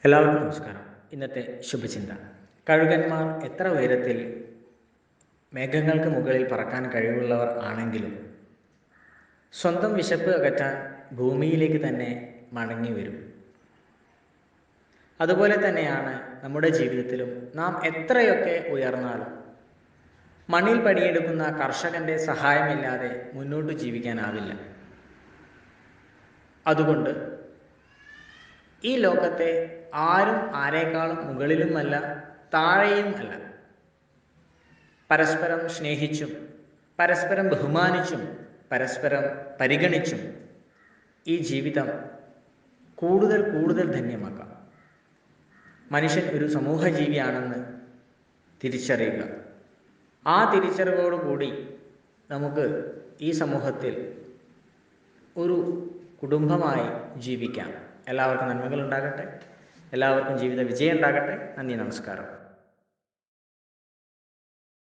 എല്ലാവർക്കും നമസ്കാരം. ഇന്നത്തെ ശുഭചിന്ത. കഴുകന്മാർ എത്ര ഉയരത്തിൽ മേഘങ്ങൾക്ക് മുകളിൽ പറക്കാൻ കഴിവുള്ളവർ ആണെങ്കിലും സ്വന്തം വിശപ്പ് അകറ്റാൻ ഭൂമിയിലേക്ക് തന്നെ മടങ്ങി വരും. അതുപോലെ തന്നെയാണ് നമ്മുടെ ജീവിതത്തിലും. നാം എത്രയൊക്കെ ഉയർന്നാലും മണ്ണിൽ പണിയെടുക്കുന്ന കർഷകൻ്റെ സഹായമില്ലാതെ മുന്നോട്ട് ജീവിക്കാനാവില്ല. അതുകൊണ്ട് ഈ ലോകത്തെ ആരും ആരെക്കാളും മുകളിലുമല്ല താഴെയും അല്ല. പരസ്പരം സ്നേഹിച്ചും പരസ്പരം ബഹുമാനിച്ചും പരസ്പരം പരിഗണിച്ചും ഈ ജീവിതം കൂടുതൽ കൂടുതൽ ധന്യമാക്കാം. മനുഷ്യൻ ഒരു സമൂഹജീവിയാണെന്ന് തിരിച്ചറിയുക. ആ തിരിച്ചറിവോടുകൂടി നമുക്ക് ഈ സമൂഹത്തിൽ ഒരു കുടുംബമായി ജീവിക്കാം. എല്ലാവർക്കും നന്മകൾ ഉണ്ടാകട്ടെ. എല്ലാവർക്കും ജീവിത വിജയം ഉണ്ടാകട്ടെ. നന്ദി, നമസ്കാരം.